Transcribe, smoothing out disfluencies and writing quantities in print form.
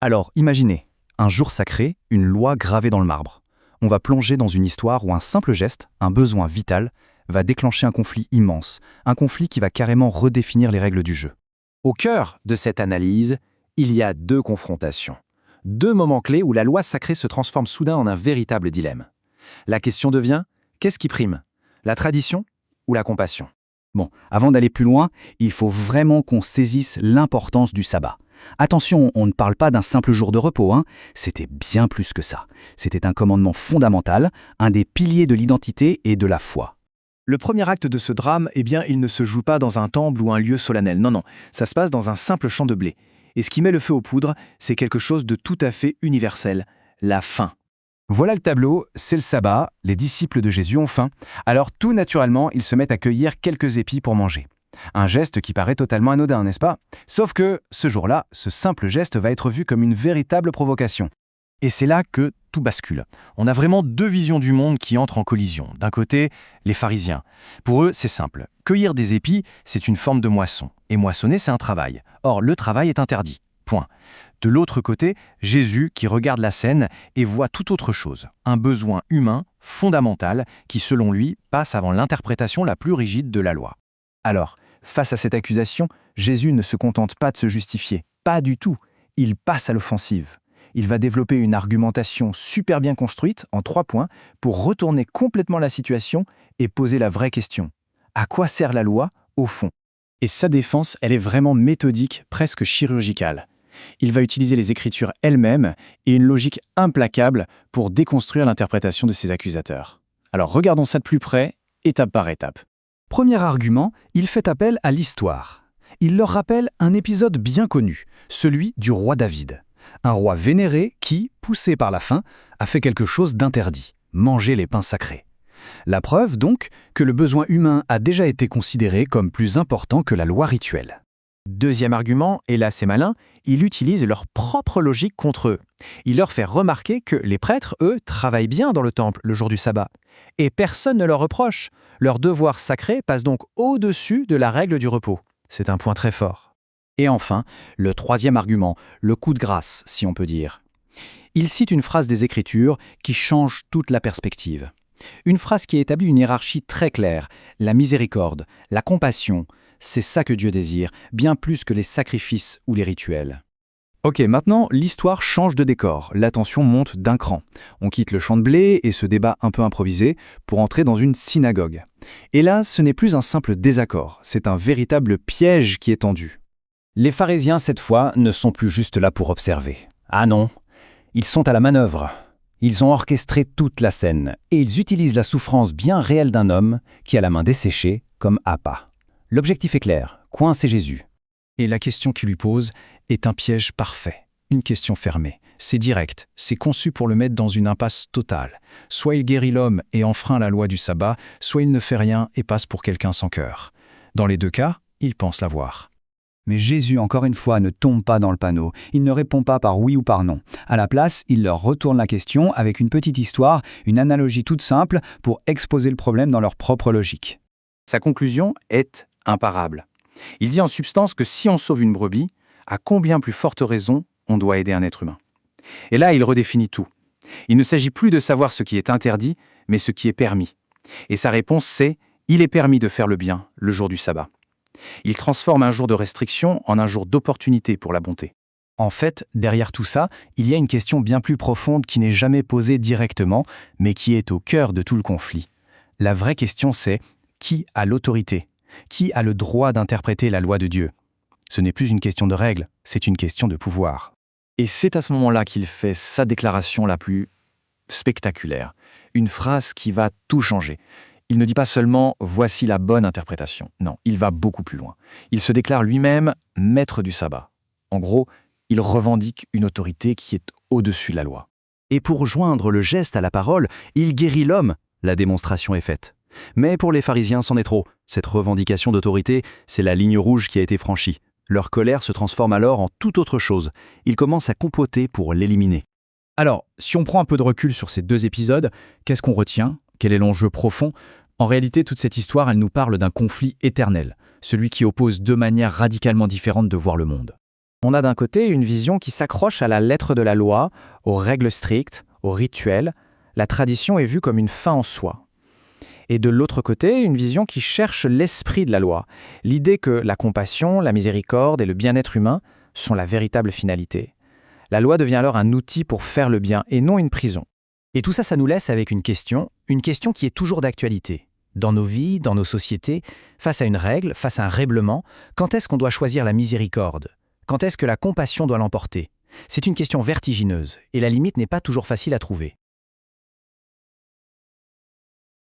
Alors, imaginez, un jour sacré, une loi gravée dans le marbre. On va plonger dans une histoire où un simple geste, un besoin vital, va déclencher un conflit immense, un conflit qui va carrément redéfinir les règles du jeu. Au cœur de cette analyse, il y a deux confrontations. Deux moments clés où la loi sacrée se transforme soudain en un véritable dilemme. La question devient, qu'est-ce qui prime? La tradition ou la compassion? Bon, avant d'aller plus loin, il faut vraiment qu'on saisisse l'importance du sabbat. Attention, on ne parle pas d'un simple jour de repos, C'était bien plus que ça. C'était un commandement fondamental, un des piliers de l'identité et de la foi. Le premier acte de ce drame, il ne se joue pas dans un temple ou un lieu solennel. Non, ça se passe dans un simple champ de blé. Et ce qui met le feu aux poudres, c'est quelque chose de tout à fait universel, la faim. Voilà le tableau, c'est le sabbat, les disciples de Jésus ont faim, alors tout naturellement, ils se mettent à cueillir quelques épis pour manger. Un geste qui paraît totalement anodin, n'est-ce pas? Sauf que, ce jour-là, ce simple geste va être vu comme une véritable provocation. Et c'est là que tout bascule. On a vraiment deux visions du monde qui entrent en collision. D'un côté, les pharisiens. Pour eux, c'est simple. Cueillir des épis, c'est une forme de moisson. Et moissonner, c'est un travail. Or, le travail est interdit. Point. De l'autre côté, Jésus qui regarde la scène et voit tout autre chose. Un besoin humain, fondamental, qui selon lui passe avant l'interprétation la plus rigide de la loi. Alors, face à cette accusation, Jésus ne se contente pas de se justifier. Pas du tout. Il passe à l'offensive. Il va développer une argumentation super bien construite, en 3 points, pour retourner complètement la situation et poser la vraie question. À quoi sert la loi, au fond? Et sa défense, elle est vraiment méthodique, presque chirurgicale. Il va utiliser les Écritures elles-mêmes et une logique implacable pour déconstruire l'interprétation de ses accusateurs. Alors regardons ça de plus près, étape par étape. Premier argument, il fait appel à l'histoire. Il leur rappelle un épisode bien connu, celui du roi David. Un roi vénéré qui, poussé par la faim, a fait quelque chose d'interdit, manger les pains sacrés. La preuve donc que le besoin humain a déjà été considéré comme plus important que la loi rituelle. Deuxième argument, et là c'est malin, il utilise leur propre logique contre eux. Il leur fait remarquer que les prêtres, eux, travaillent bien dans le temple le jour du sabbat. Et personne ne leur reproche. Leur devoir sacré passe donc au-dessus de la règle du repos. C'est un point très fort. Et enfin, le troisième argument, le coup de grâce, si on peut dire. Il cite une phrase des Écritures qui change toute la perspective. Une phrase qui établit une hiérarchie très claire, la miséricorde, la compassion. C'est ça que Dieu désire, bien plus que les sacrifices ou les rituels. Ok, maintenant, l'histoire change de décor, l'attention monte d'un cran. On quitte le champ de blé et ce débat un peu improvisé pour entrer dans une synagogue. Et là, ce n'est plus un simple désaccord, c'est un véritable piège qui est tendu. Les pharisiens, cette fois, ne sont plus juste là pour observer. Ah non, ils sont à la manœuvre. Ils ont orchestré toute la scène et ils utilisent la souffrance bien réelle d'un homme qui a la main desséchée comme appât. L'objectif est clair, coincer Jésus. Et la question qu'il lui pose est un piège parfait, une question fermée. C'est direct, c'est conçu pour le mettre dans une impasse totale. Soit il guérit l'homme et enfreint la loi du sabbat, soit il ne fait rien et passe pour quelqu'un sans cœur. Dans les deux cas, il pense l'avoir. Mais Jésus, encore une fois, ne tombe pas dans le panneau. Il ne répond pas par oui ou par non. À la place, il leur retourne la question avec une petite histoire, une analogie toute simple pour exposer le problème dans leur propre logique. Sa conclusion est imparable. Il dit en substance que si on sauve une brebis, à combien plus forte raison on doit aider un être humain. Et là, il redéfinit tout. Il ne s'agit plus de savoir ce qui est interdit, mais ce qui est permis. Et sa réponse, c'est « il est permis de faire le bien le jour du sabbat ». Il transforme un jour de restriction en un jour d'opportunité pour la bonté. En fait, derrière tout ça, il y a une question bien plus profonde qui n'est jamais posée directement, mais qui est au cœur de tout le conflit. La vraie question, c'est qui a l'autorité? Qui a le droit d'interpréter la loi de Dieu? Ce n'est plus une question de règles, c'est une question de pouvoir. Et c'est à ce moment-là qu'il fait sa déclaration la plus spectaculaire. Une phrase qui va tout changer. Il ne dit pas seulement « voici la bonne interprétation ». Non, il va beaucoup plus loin. Il se déclare lui-même maître du sabbat. En gros, il revendique une autorité qui est au-dessus de la loi. Et pour joindre le geste à la parole, il guérit l'homme. La démonstration est faite. Mais pour les pharisiens, c'en est trop. Cette revendication d'autorité, c'est la ligne rouge qui a été franchie. Leur colère se transforme alors en toute autre chose. Ils commencent à comploter pour l'éliminer. Alors, si on prend un peu de recul sur ces 2 épisodes, qu'est-ce qu'on retient? Quel est l'enjeu profond? En réalité, toute cette histoire, elle nous parle d'un conflit éternel, celui qui oppose 2 manières radicalement différentes de voir le monde. On a d'un côté une vision qui s'accroche à la lettre de la loi, aux règles strictes, aux rituels. La tradition est vue comme une fin en soi. Et de l'autre côté, une vision qui cherche l'esprit de la loi, l'idée que la compassion, la miséricorde et le bien-être humain sont la véritable finalité. La loi devient alors un outil pour faire le bien et non une prison. Et tout ça, ça nous laisse avec une question qui est toujours d'actualité. Dans nos vies, dans nos sociétés, face à une règle, face à un règlement, quand est-ce qu'on doit choisir la miséricorde ? Quand est-ce que la compassion doit l'emporter ? C'est une question vertigineuse, et la limite n'est pas toujours facile à trouver.